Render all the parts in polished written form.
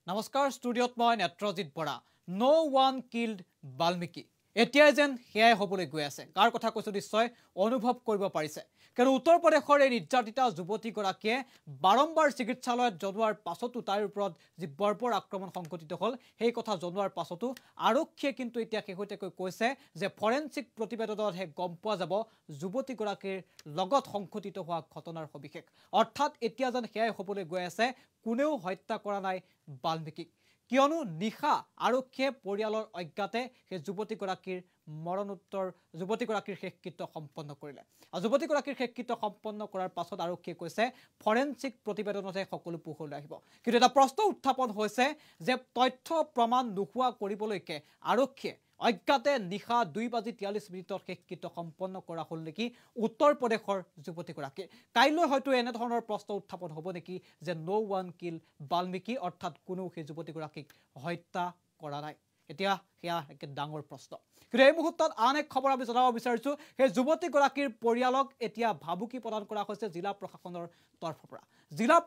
নমস্কাৰ ষ্টুডিঅ'ত মই নেত্ৰজিৎ বৰা নো ওৱান কিল্ড বাল্মীকি এতিয়া যেন হেয়াই হ'বলৈ গৈ আছে কাৰ কথা কৈছো নিশ্চয় অনুভৱ কৰিব পাৰিছে কাৰণ উত্তৰ প্ৰদেশৰ এই নিৰ্যাতিতা যুৱতীগৰাকীয়ে বাৰম্বাৰ চিকিৎসালয়ত জনোৱাৰ পাছতো তাইৰ ওপৰত যি বৰ্বৰ আক্ৰমণ সংঘটিত হ'ল সেই কথা জনোৱাৰ পাছতো আৰক্ষীয়ে কিন্তু এতিয়া শেহতীয়াকৈ কৈছে যে ফৰেনচিক প্ৰতিবেদনতহে গম পোৱা যাব যুৱতীগৰাকীৰ লগত সংঘটিত হোৱা ঘটনাৰ সবিশেষ অৰ্থাৎ এতিয়া যেন হেয়াই হ'বলৈ গৈ আছে কোনেও হত্যা কৰা নাই বাল্মীকি কিয়নো নিশা আৰক্ষীয়ে পৰিয়ালৰ অজ্ঞাতে সেই যুৱতীগৰাকীৰ মৰণোত্তৰ যুৱতীগৰাকীৰ শেষকৃত্য সম্পন্ন কৰিলে আৰু যুৱতীগৰাকীৰ শেষকৃত্য সম্পন্ন কৰাৰ পাছত আৰক্ষীয়ে কৈছে ফৰেনচিক প্ৰতিবেদনতহে সকলো পোহৰলৈ আহিব কিন্তু এটা প্ৰশ্ন উত্থাপন হৈছে যে তথ্য প্ৰমাণ নোহোৱা কৰিবলৈকে আৰক্ষীয়ে অজ্ঞাতে নিশা 2:43 শেষকৃত্য সম্পন্ন কৰা হ'ল নেকি উত্তৰ প্ৰদেশৰ যুৱতীগৰাকী কাইলৈ হয়তো এনে ধৰণৰ প্ৰশ্ন উত্থাপন হ'ব নেকি যে নো ওৱান কিল বাল্মীকি অৰ্থাৎ কোনো সেই যুৱতীগৰাকীক হত্যা কৰা নাই এতিয়া হেয়া এক ডাঙৰ প্ৰশ্ন কিন্তু এই মুহূৰ্তত আন এক খবৰ আমি জনাব বিচাৰিছো সেই যুৱতীগৰাকীৰ পৰিয়ালক এতিয়া ভাবুকি প্ৰদান কৰা হৈছে জিলা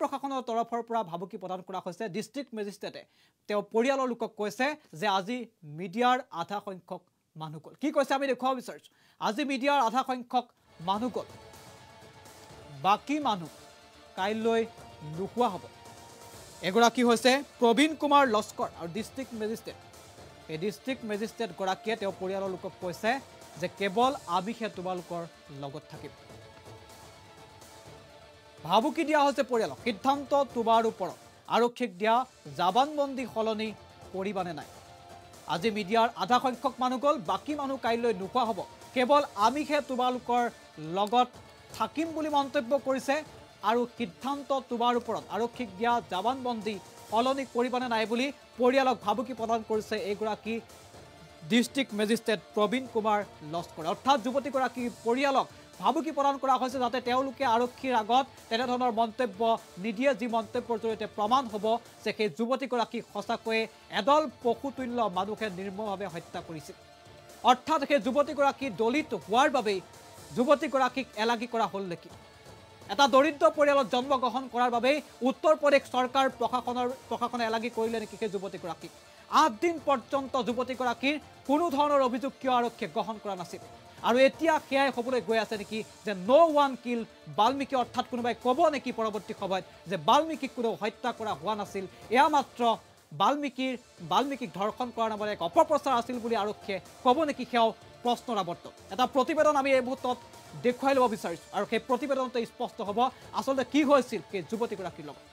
প্ৰশাসনৰ তৰফৰ পৰা ভাবুকি প্ৰদান কৰা হৈছে ডিস্ট্ৰিক্ট মেজিষ্ট্ৰেটে তেওঁ পৰিয়ালৰ লোকক কৈছে যে আজি মিডিয়াৰ আধা সংখ্যক মানুহ গ'ল কি কৈছে আমি দেখুৱাব বিচাৰিছো আজি মিডিয়াৰ আধা সংখ্যক মানুহ গ'ল বাকি মানুহ কাইলৈ নোহোৱা হ'ব এগৰাকী হৈছে প্ৰবীণ কুমাৰ লস্কৰ আৰু ডিস্ট্ৰিক্ট মেজিষ্ট্ৰেট এই ডিস্ট্ৰিক্ট মেজিষ্ট্ৰেট গৰাকীয়ে তেওঁ পৰিয়ালৰ লোকক কৈছে যে কেৱল আমিহে তোমালোকৰ লগত থাকিম ভাবুকি দিয়া হৈছে পৰিয়ালক সিদ্ধান্ত তোমাৰ ওপৰত আৰক্ষীক দিয়া জাবানবন্দী সলনি কৰিবানে নাই আজি মিডিয়াৰ আধা সংখ্যক মানুহ গ'ল বাকি মানুহ কাইলৈ নোহোৱা হ'ব কেৱল আমিহে তোমালোকৰ লগত থাকিম বুলি মন্তব্য কৰিছে আৰু সিদ্ধান্ত তোমাৰ ওপৰত আৰক্ষীক দিয়া জাবানবন্দী সলনি কৰিবানে নাই বুলি পৰিয়ালক ভাবুকি প্ৰদান কৰিছে এইগৰাকী ডিস্ট্ৰিক্ট মেজিষ্ট্ৰেট প্ৰবীণ কুমাৰ লস্কৰ অৰ্থাৎ যুৱতীগৰাকীৰ পৰিয়ালক ভাবুকি প্ৰদান কৰা হৈছে যাতে তেওঁলোকে আৰক্ষীৰ আগত তেনেধৰণৰ মন্তব্য নিদিয়ে যি মন্তব্যৰ জৰিয়তে প্ৰমাণ হ'ব যে সেই যুৱতীগৰাকীক সঁচাকৈয়ে এদল পশুতুল্য মানুহে নিৰ্মমভাৱে হত্যা কৰিছিল অৰ্থাৎ সেই যুৱতীগৰাকী দলিত হোৱাৰ বাবেই যুৱতীগৰাকীক এলাগী কৰা হ'ল নেকি এটা দৰিদ্ৰ পৰিয়ালত জন্মগ্ৰহণ কৰাৰ বাবেই উত্তৰ প্ৰদেশ চৰকাৰ প্ৰশাসনে এলাগী কৰিলে নেকি সেই যুৱতীগৰাকীক 8 দিন পৰ্যন্ত যুৱতীগৰাকীৰ কোনো ধৰণৰ অভিযোগ কিয় আৰক্ষীয়ে গ্ৰহণ কৰা নাছিল আৰু এতিয়া হেয়াই হ'বলৈ গৈ আছে নেকি যে নো ওৱান কিল বাল্মীকি অৰ্থাৎ কোনোবাই ক'ব নেকি পৰৱৰ্তী সময়ত যে বাল্মীকিক কোনো হত্যা কৰা হোৱা নাছিল এয়া মাত্ৰ বাল্মীকিক ধৰ্ষণ কৰাৰ নামেৰে এক অপপ্ৰচাৰ আছিল বুলি আৰক্ষীয়ে ক'ব নেকি সেয়াও প্ৰশ্নৰ আৱৰ্তন এটা প্ৰতিবেদন আমি এই মুহূৰ্তত দেখুৱাই ল'ব বিচাৰিছোঁ আৰু সেই প্ৰতিবেদনতে স্পষ্ট হ'ব আচলতে কি হৈছিল সেই যুৱতীগৰাকীৰ লগত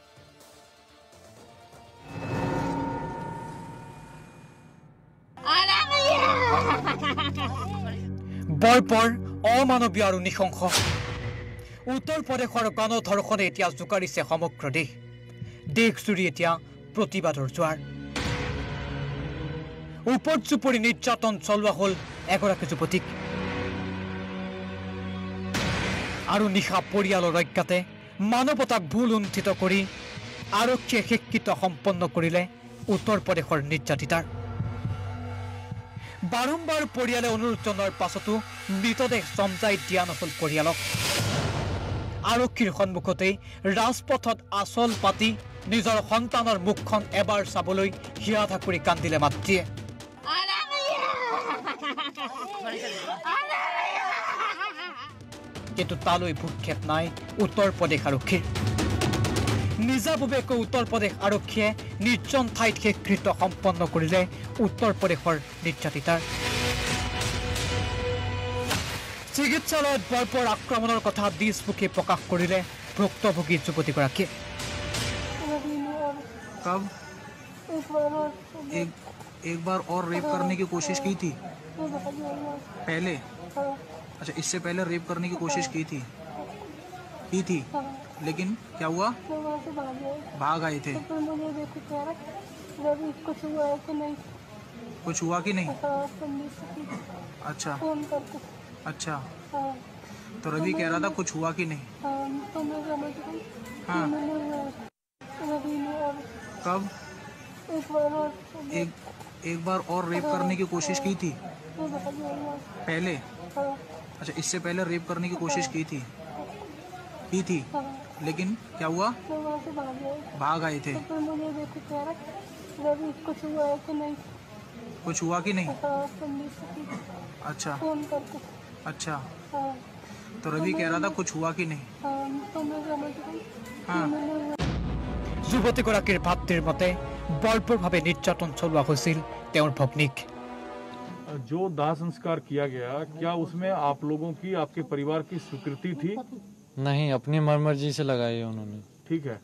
বৰ্বৰ অমানৱীয় আৰু নিশংস উত্তৰ প্ৰদেশৰ গণধৰ্ষণে এতিয়া জোকাৰিছে সমগ্ৰ দেশজুৰি এতিয়া প্ৰতিবাদৰ জোৱাৰ উপৰ্যুপৰি নিৰ্যাতন চলোৱা হ'ল এগৰাকী যুৱতীক আৰু নিশা পৰিয়ালৰ অজ্ঞাতে মানৱতাক ভুল লুণ্ঠিত কৰি আৰক্ষীয়ে শেষকৃত্য সম্পন্ন কৰিলে উত্তৰ প্ৰদেশৰ নিৰ্যাতিতাৰ বাৰম্বাৰ পৰিয়ালে অনুৰোধ জনোৱাৰ পাছতো মৃতদেহ চমজাই দিয়া নহ'ল পৰিয়ালক আৰক্ষীৰ সন্মুখতেই ৰাজপথত আচল পাতি নিজৰ সন্তানৰ মুখখন এবাৰ চাবলৈ হিয়া ধাকুৰি কান্দিলে মাতৃয়ে কিন্তু তালৈ ভূক্ষেপ নাই উত্তৰ প্ৰদেশ আৰক্ষীৰ নিজাববীয়াকৈ উত্তৰ প্ৰদেশ আৰক্ষীয়ে নিৰ্জন ঠাইত শেষকৃত্য সম্পন্ন কৰিলে উত্তৰ প্ৰদেশৰ নিৰ্যাতিতাৰ চিকিৎসালয়ত বৰ্বৰ আক্ৰমণৰ কথা দিছমুখে প্ৰকাশ কৰিলে ভুক্তভোগী যুৱতীগৰাকীয়ে एक बार और रेप करने की कोशिश की थी पहले अच्छा इससे पहले रेप करने की कोशिश की थी लेकिन क्या हुआ भाग आए थे कुछ हुआ कि नहीं अच्छा तो रवि कह रहा था कुछ हुआ कि नहीं हाँ कब एक बार और रेप करने की कोशिश की थी पहले अच्छा इससे पहले रेप करने की कोशिश की थी लेकिन क्या हुआ भाग आए थे रवि कुछ हुआ है कि नहीं? कुछ हुआ कि नहीं? हाँ, पुलिस की अच्छा फोन करके। अच्छा, हाँ तो रवि कह रहा था कुछ हुआ कि नहीं? हाँ, तो मैं समझ गई। हाँ যুৱতীগৰাকীৰ ভাতৃৰ মতে বলপূৰভাৱে নিৰ্যাতন চলোৱা হৈছিল তেওঁৰ ভগ্নীক। जो दाह संस्कार किया गया, क्या उसमें आप लोगों की, आपके परिवार की स्वीकृति थी? नहीं, अपनी मर्जी से लगाई है उन्होंने। ठीक है,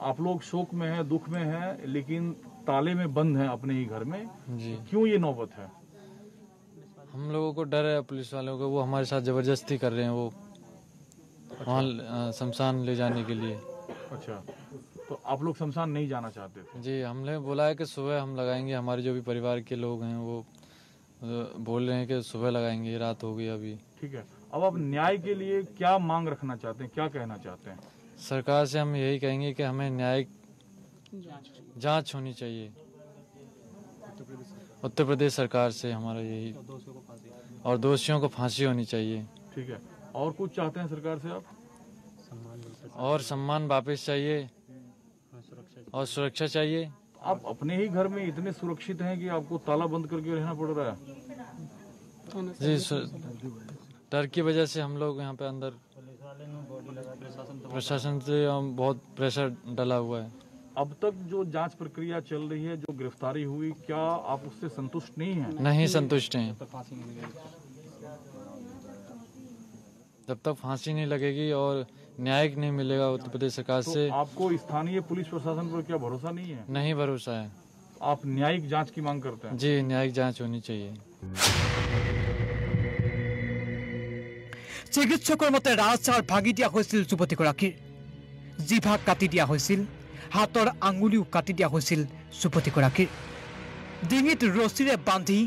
आप लोग शोक में हैं, दुख में हैं, लेकिन ताले में बंद हैं अपने ही घर में जी। क्यों ये नौबत है? हम लोगों को डर है पुलिस वालों को, वो हमारे साथ जबरदस्ती कर रहे हैं, वो वहाँ शमशान ले जाने के लिए। अच्छा, तो आप लोग शमशान नहीं जाना चाहते थे? जी, हमने बोला है कि सुबह हम लगाएंगे, हमारे जो भी परिवार के लोग हैं वो बोल रहे हैं कि सुबह लगाएंगे, रात हो गई अभी। ठीक है, अब आप न्याय के लिए क्या मांग रखना चाहते हैं, क्या कहना चाहते हैं? सरकार से हम यही कहेंगे कि हमें न्यायिक जांच होनी चाहिए, उत्तर प्रदेश सरकार से हमारा यही, और दोषियों को फांसी होनी चाहिए। ठीक है, और कुछ चाहते हैं सरकार से आप? और सम्मान वापस चाहिए और सुरक्षा चाहिए। आप अपने ही घर में इतने सुरक्षित हैं कि आपको ताला बंद करके रहना पड़ रहा है? जी, डर की वजह से हम लोग यहाँ पे अंदर, प्रशासन से बहुत प्रेशर डला हुआ है। अब तक जो जांच प्रक्रिया चल रही है, जो गिरफ्तारी हुई, क्या आप उससे संतुष्ट नहीं हैं? नहीं संतुष्ट हैं। जब तक फांसी नहीं लगेगी और न्यायिक नहीं मिलेगा उत्तर प्रदेश सरकार से, तो आपको स्थानीय पुलिस प्रशासन पर क्या भरोसा नहीं है? नहीं भरोसा है। आप न्यायिक जांच की मांग करते हैं? जी, न्यायिक जांच होनी चाहिए। চিকিৎসকৰ মতে ৰাজচাৰ ভাঙি দিয়া হৈছিল যুৱতীগৰাকীৰ, জিভা কাটি দিয়া হৈছিল, হাতৰ আঙুলিও কাটি দিয়া হৈছিল যুৱতীগৰাকীৰ। ডিঙিত ৰছীৰে বান্ধি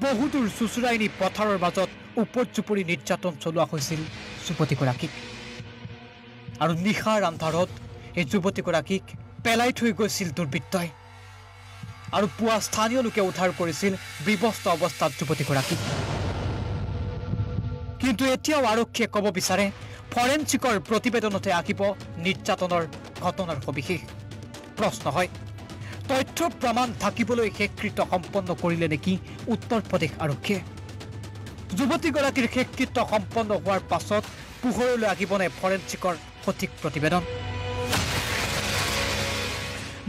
বহুদূৰ চুচুৰাই নি পথাৰৰ মাজত ওপৰ চুপৰি নিৰ্যাতন চলোৱা হৈছিল যুৱতীগৰাকীক। আৰু নিশাৰ আন্ধাৰত এই যুৱতীগৰাকীক পেলাই থৈ গৈছিল দুৰ্বৃত্তই, আৰু পুৱা স্থানীয় লোকে উদ্ধাৰ কৰিছিল বিবস্ত অৱস্থাত যুৱতীগৰাকীক। কিন্তু এতিয়াও আৰক্ষীয়ে ক'ব বিচাৰে ফৰেনচিকৰ প্ৰতিবেদনতে আঁকিব নিৰ্যাতনৰ ঘটনাৰ সবিশেষ। প্ৰশ্ন হয়, তথ্য প্ৰমাণ ঢাকিবলৈ শেষকৃত্য সম্পন্ন কৰিলে নেকি উত্তৰ প্ৰদেশ আৰক্ষীয়ে? যুৱতীগৰাকীৰ শেষকৃত্য সম্পন্ন হোৱাৰ পাছত পোহৰলৈ আহিবনে ফৰেনচিকৰ সঠিক প্ৰতিবেদন?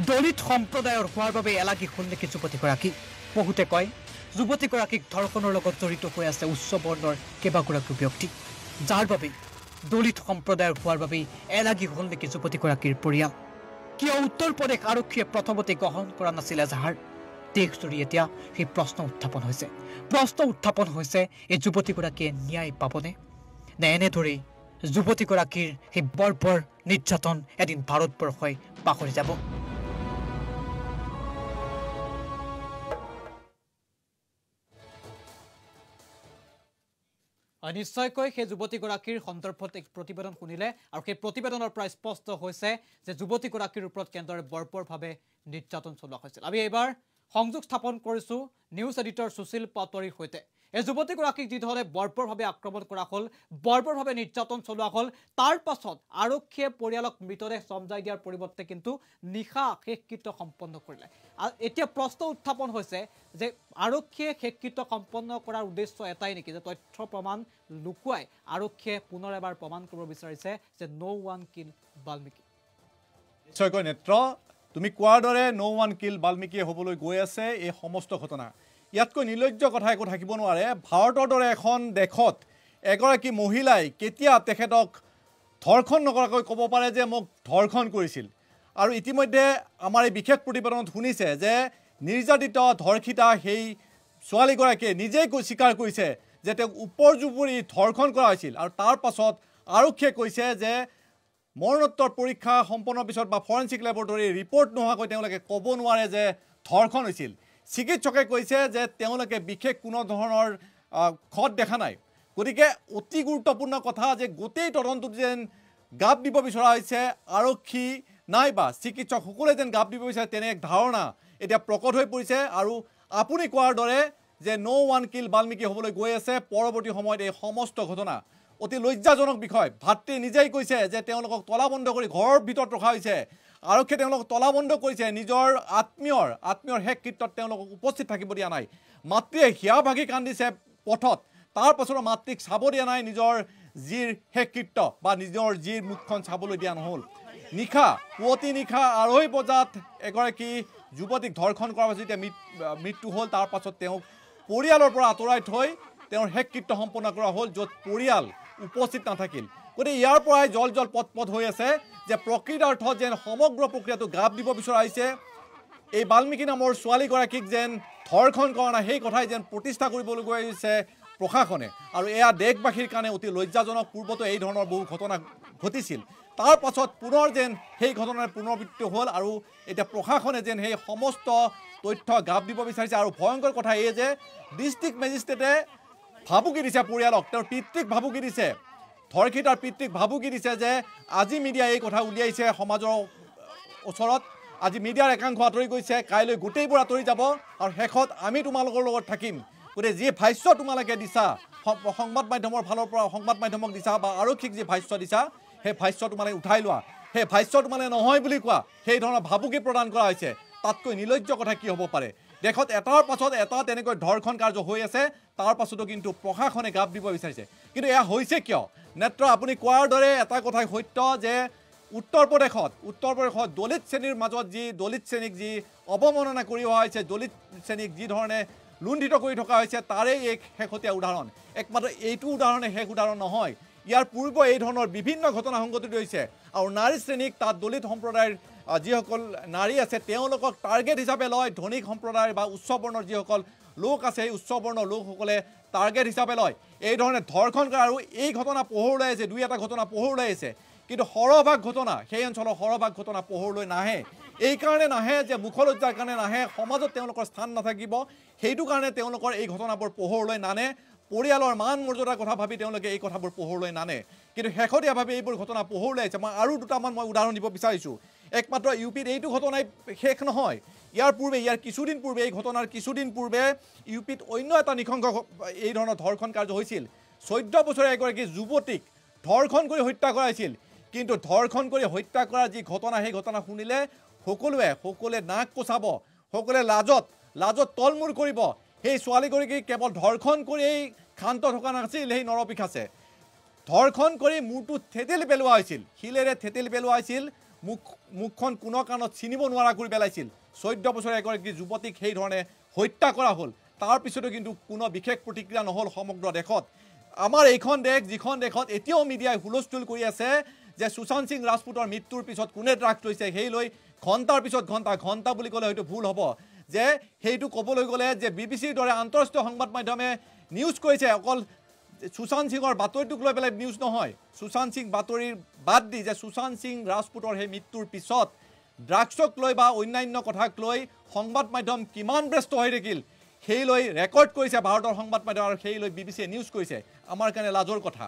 দলিত সম্প্ৰদায়ৰ হোৱাৰ বাবে এলাগী হ'ল নেকি যুৱতীগৰাকী? বহুতে কয় যুৱতীগৰাকীক ধৰ্ষণৰ লগত জড়িত হৈ আছে উচ্চ বৰ্ণৰ কেইবাগৰাকীও ব্যক্তি, যাৰ বাবে দলিত সম্প্ৰদায়ৰ হোৱাৰ বাবে এলাগী হ'ল নেকি যুৱতীগৰাকীৰ পৰিয়াল? কিয় উত্তৰ প্ৰদেশ আৰক্ষীয়ে প্ৰথমতে গ্ৰহণ কৰা নাছিল এজাহাৰ? দেশজুৰি এতিয়া সেই প্ৰশ্ন উত্থাপন হৈছে। প্ৰশ্ন উত্থাপন হৈছে, এই যুৱতীগৰাকীয়ে ন্যায় পাবনে, নে এনেদৰেই যুৱতীগৰাকীৰ সেই বৰ্বৰ নিৰ্যাতন এদিন ভাৰতবৰ্ষই পাহৰি যাব? নিশ্চয়কৈ সেই যুৱতীগৰাকীৰ সন্দৰ্ভত এক প্ৰতিবেদন শুনিলে, আৰু সেই প্ৰতিবেদনৰ পৰা স্পষ্ট হৈছে যে যুৱতীগৰাকীৰ ওপৰত কেনেদৰে বৰ্বৰভাৱে নিৰ্যাতন চলোৱা হৈছিল। আমি এইবাৰ সংযোগ স্থাপন কৰিছোঁ নিউজ এডিটৰ সুশীল পাটোৱাৰীৰ সৈতে। এই যুৱতীগৰাকীক যিধৰণে বৰ্বৰভাৱে আক্ৰমণ কৰা হ'ল, বৰ্বৰভাৱে নিৰ্যাতন চলোৱা হ'ল, তাৰ পাছত আৰক্ষীয়ে পৰিয়ালক মৃতদেহ চমজাই দিয়াৰ পৰিৱৰ্তে কিন্তু নিশা শেষকৃত্য সম্পন্ন কৰিলে। এতিয়া প্ৰশ্ন উত্থাপন হৈছে যে আৰক্ষীয়ে শেষকৃত্য সম্পন্ন কৰাৰ উদ্দেশ্য এটাই নেকি, যে তথ্য প্ৰমাণ লুকুৱাই আৰক্ষীয়ে পুনৰ এবাৰ প্ৰমাণ কৰিব বিচাৰিছে যে নো ওৱান কিল বাল্মীকি? নিশ্চয়কৈ নেত্ৰ, তুমি কোৱাৰ দৰে নো ওৱান কিল বাল্মীকিয়ে হ'বলৈ গৈ আছে এই সমস্ত ঘটনা। ইয়াতকৈ নিৰ্লজ্জ কথা একো থাকিব নোৱাৰে। ভাৰতৰ দৰে এখন দেশত এগৰাকী মহিলাই কেতিয়া তেখেতক ধৰ্ষণ নকৰাকৈ ক'ব পাৰে যে মোক ধৰ্ষণ কৰিছিল? আৰু ইতিমধ্যে আমাৰ এই বিশেষ প্ৰতিবেদনত শুনিছে যে নিৰ্যাতিত ধৰ্ষিতা সেই ছোৱালীগৰাকীয়ে নিজেই স্বীকাৰ কৰিছে যে তেওঁক ওপৰ জুপুৰি ধৰ্ষণ কৰা হৈছিল। আৰু তাৰ পাছত আৰক্ষীয়ে কৈছে যে মৰণোত্তৰ পৰীক্ষা সম্পন্নৰ পিছত বা ফৰেনচিক লেবৰেটৰী ৰিপৰ্ট নোহোৱাকৈ তেওঁলোকে ক'ব নোৱাৰে যে ধৰ্ষণ হৈছিল। চিকিৎসকে কৈছে যে তেওঁলোকে বিশেষ কোনো ধৰণৰ ক্ষত দেখা নাই। গতিকে অতি গুৰুত্বপূৰ্ণ কথা যে গোটেই তদন্তটো যেন গাপ দিব বিচৰা হৈছে আৰক্ষী নাইবা চিকিৎসকসকলে যেন গাপ দিব বিচাৰে, তেনে এক ধাৰণা এতিয়া প্ৰকট হৈ পৰিছে। আৰু আপুনি কোৱাৰ দৰে যে নো ওৱান কিল বাল্মীকি হ'বলৈ গৈ আছে পৰৱৰ্তী সময়ত এই সমস্ত ঘটনা অতি লজ্জাজনক বিষয় ভাতৃ নিজেই কৈছে যে তেওঁলোকক তলাবন্ধ কৰি ঘৰৰ ভিতৰত ৰখা হৈছে আৰক্ষীয়ে তেওঁলোকক তলাবন্ধ কৰিছে নিজৰ আত্মীয়ৰ শেষ কৃত্যত তেওঁলোকক উপস্থিত থাকিব দিয়া নাই মাতৃয়ে হিয়া ভাগি কান্দিছে পথত তাৰ পাছত মাতৃক চাব দিয়া নাই নিজৰ জিৰ শেষ কৃত্য বা নিজৰ জিৰ মুখখন চাবলৈ দিয়া নহ'ল নিশা পুৱতি নিশা 2:30 বজাত এগৰাকী যুৱতীক ধৰ্ষণ কৰাৰ পাছত যেতিয়া মৃত্যু হ'ল তাৰ পাছত তেওঁক পৰিয়ালৰ পৰা আঁতৰাই থৈ তেওঁৰ শেষ কৃত্য সম্পন্ন কৰা হ'ল য'ত পৰিয়াল উপস্থিত নাথাকিল গতিকে ইয়াৰ পৰাই জল পথ হৈ আছে যে প্ৰকৃতাৰ্থত যেন সমগ্ৰ প্ৰক্ৰিয়াটো গাপ দিব বিচৰা হৈছে এই বাল্মীকি নামৰ ছোৱালীগৰাকীক যেন ধৰ্ষণ কৰা নাই সেই কথাই যেন প্ৰতিষ্ঠা কৰিবলৈ গৈ আহিছে প্ৰশাসনে আৰু এয়া দেশবাসীৰ কাৰণে অতি লজ্জাজনক পূৰ্বতো এই ধৰণৰ বহু ঘটনা ঘটিছিল তাৰ পাছত পুনৰ যেন সেই ঘটনাৰ পুনৰাবৃত্তি হ'ল আৰু এতিয়া প্ৰশাসনে যেন সেই সমস্ত তথ্য গাপ দিব বিচাৰিছে আৰু ভয়ংকৰ কথা এই যে ডিষ্ট্ৰিক্ট মেজিষ্ট্ৰেটে ভাবুকি দিছে পৰিয়ালক তেওঁৰ পিতৃক ভাবুকি দিছে ধৰ্ষিতাৰ পিতৃক ভাবুকি দিছে যে আজি মিডিয়া এই কথা উলিয়াইছে সমাজৰ ওচৰত আজি মিডিয়াৰ একাংশ আঁতৰি গৈছে কাইলৈ গোটেইবোৰ আঁতৰি যাব আৰু শেষত আমি তোমালোকৰ লগত থাকিম গতিকে যি ভাষ্য তোমালোকে দিছা সংবাদ মাধ্যমৰ ফালৰ পৰা সংবাদ মাধ্যমক দিছা বা আৰক্ষীক যি ভাষ্য দিছা সেই ভাষ্য তোমালোকে উঠাই লোৱা সেই ভাষ্য তোমালোকে নহয় বুলি কোৱা সেই ধৰণৰ ভাবুকি প্ৰদান কৰা হৈছে তাতকৈ নিলজ্জ কথা কি হ'ব পাৰে দেখত এটাৰ পাছত এটা তেনেকৈ ধৰ্ষণ কাৰ্য হৈ আছে তাৰ পাছতো কিন্তু প্ৰশাসনে গাপ দিব বিচাৰিছে কিন্তু এয়া হৈছে কিয় নেত্ৰ আপুনি কোৱাৰ দৰে এটা কথাই সত্য যে উত্তৰ প্ৰদেশত দলিত শ্ৰেণীৰ মাজত যি দলিত শ্ৰেণীক যি অৱমাননা কৰি অহা হৈছে দলিত শ্ৰেণীক যি ধৰণে লুণ্ঠিত কৰি থকা হৈছে তাৰে এক শেহতীয়া উদাহৰণ একমাত্ৰ এইটো উদাহৰণে শেষ উদাহৰণ নহয় ইয়াৰ পূৰ্বে এই ধৰণৰ বিভিন্ন ঘটনা সংঘটিত হৈছে আৰু নাৰী শ্ৰেণীক তাত দলিত সম্প্ৰদায়ৰ যিসকল নাৰী আছে তেওঁলোকক টাৰ্গেট হিচাপে লয় ধনিক সম্প্ৰদায়ৰ বা উচ্চ বৰ্ণৰ যিসকল লোক আছে এই উচ্চ বৰ্ণৰ লোকসকলে টাৰ্গেট হিচাপে লয় এই ধৰণে ধৰ্ষণ কৰা আৰু এই ঘটনা পোহৰলৈ আহিছে দুই এটা ঘটনা পোহৰলৈ আহিছে কিন্তু সৰহভাগ ঘটনা সেই অঞ্চলৰ সৰহভাগ ঘটনা পোহৰলৈ নাহে এই কাৰণে নাহে যে মুখলজ্জাৰ কাৰণে নাহে সমাজত তেওঁলোকৰ স্থান নাথাকিব সেইটো কাৰণে তেওঁলোকৰ এই ঘটনাবোৰ পোহৰলৈ নানে পৰিয়ালৰ মান মৰ্যাদাৰ কথা ভাবি তেওঁলোকে এই কথাবোৰ পোহৰলৈ নানে কিন্তু শেহতীয়াভাৱে এইবোৰ ঘটনা পোহৰলৈ আহিছে মই আৰু দুটামান মই উদাহৰণ দিব বিচাৰিছোঁ একমাত্ৰ ইউপিত এইটো ঘটনাই শেষ নহয় ইয়াৰ কিছুদিন পূৰ্বে এই ঘটনাৰ কিছুদিন পূৰ্বে ইউপিত অন্য এটা নিশংস এই ধৰণৰ ধৰ্ষণ কাৰ্য হৈছিল 14 বছৰীয়া এগৰাকী যুৱতীক ধৰ্ষণ কৰি হত্যা কৰা হৈছিল কিন্তু ধৰ্ষণ কৰি হত্যা কৰাৰ যি ঘটনা সেই ঘটনা শুনিলে সকলোৱে নাক কোচাব সকলোৱে লাজত তলমূৰ কৰিব সেই ছোৱালীগৰাকী কেৱল ধৰ্ষণ কৰি ক্ষান্ত থকা নাছিল সেই নৰপিশাচে ধৰ্ষণ কৰি মূৰটো থেতেলি পেলোৱা হৈছিল শিলেৰে থেতেলি পেলোৱা হৈছিল মুখখন কোনো কাৰণত চিনিব নোৱাৰা কৰি পেলাইছিল 14 বছৰীয়া এগৰাকী যুৱতীক সেই ধৰণে হত্যা কৰা হ'ল তাৰ পিছতো কিন্তু কোনো বিশেষ প্ৰতিক্ৰিয়া নহ'ল সমগ্ৰ দেশত আমাৰ এইখন দেশ যিখন দেশত এতিয়াও মিডিয়াই হুলস্থুল কৰি আছে যে সুশান্ত সিং ৰাজপুতৰ মৃত্যুৰ পিছত কোনে ড্ৰাগছ লৈছে সেই লৈ ঘণ্টাৰ পিছত ঘণ্টা বুলি ক'লে হয়তো ভুল হ'ব যে সেইটো ক'বলৈ গ'লে যে বিবিচিৰ দৰে আন্তঃৰাষ্ট্ৰীয় সংবাদ মাধ্যমে নিউজ কৰিছে অকল সুশান্ত সিঙৰ বাতৰিটোক লৈ পেলাই নিউজ নহয় সুশান্ত সিং বাতৰিৰ বাদ দি যে সুশান্ত সিং ৰাজপুতৰ সেই মৃত্যুৰ পিছত ড্ৰাগছক লৈ বা অন্যান্য কথাক লৈ সংবাদ মাধ্যম কিমান ব্যস্ত হৈ থাকিল সেই লৈ ৰেকৰ্ড কৰিছে ভাৰতৰ সংবাদ মাধ্যম আৰু সেই লৈ বিবিচিয়ে নিউজ কৰিছে আমাৰ কাৰণে লাজৰ কথা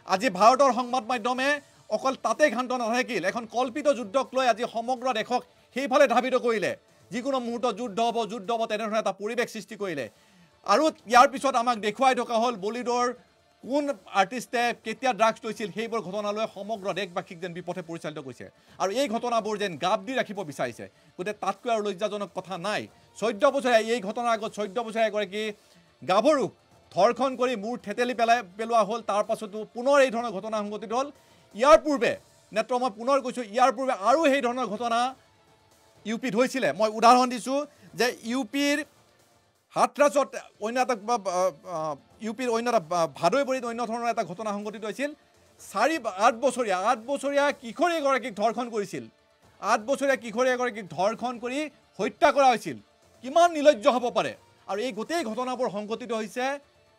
আজি ভাৰতৰ সংবাদ মাধ্যমে অকল তাতে ঘান্ত নাথাকিল এখন কল্পিত যুদ্ধক লৈ আজি সমগ্ৰ দেশক সেইফালে ধাবিত কৰিলে যিকোনো মুহূৰ্তত যুদ্ধ হ'ব তেনেধৰণে এটা পৰিৱেশ সৃষ্টি কৰিলে আৰু ইয়াৰ পিছত আমাক দেখুৱাই থকা হ'ল বলিউডৰ কোন আৰ্টিষ্টে কেতিয়া ড্ৰাগছ লৈছিল সেইবোৰ ঘটনালৈ সমগ্ৰ দেশবাসীক যেন বিপথে পৰিচালিত কৰিছে আৰু এই ঘটনাবোৰ যেন গাপ দি ৰাখিব বিচাৰিছে গতিকে তাতকৈ আৰু লজ্জাজনক কথা নাই 14 বছৰীয়া এই ঘটনাৰ আগত 14 বছৰীয়া এগৰাকী গাভৰুক ধৰ্ষণ কৰি মূৰ থেতেলি পেলোৱা হ'ল তাৰ পাছতো পুনৰ এই ধৰণৰ ঘটনা সংঘটিত হ'ল ইয়াৰ পূৰ্বে নেত্ৰ মই পুনৰ কৈছোঁ ইয়াৰ পূৰ্বে আৰু সেই ধৰণৰ ঘটনা ইউপিত হৈছিলে মই উদাহৰণ দিছোঁ যে ইউপিৰ হাথৰাছত অন্য এটা ইউপিৰ অন্য এটা ভাদৈবৰীত অন্য ধৰণৰ এটা ঘটনা সংঘটিত হৈছিল 8 বছৰীয়া কিশোৰী এগৰাকীক ধৰ্ষণ কৰিছিল 8 বছৰীয়া কিশোৰী এগৰাকীক ধৰ্ষণ কৰি হত্যা কৰা হৈছিল কিমান নিলজ্জ হ'ব পাৰে আৰু এই গোটেই ঘটনাবোৰ সংঘটিত হৈছে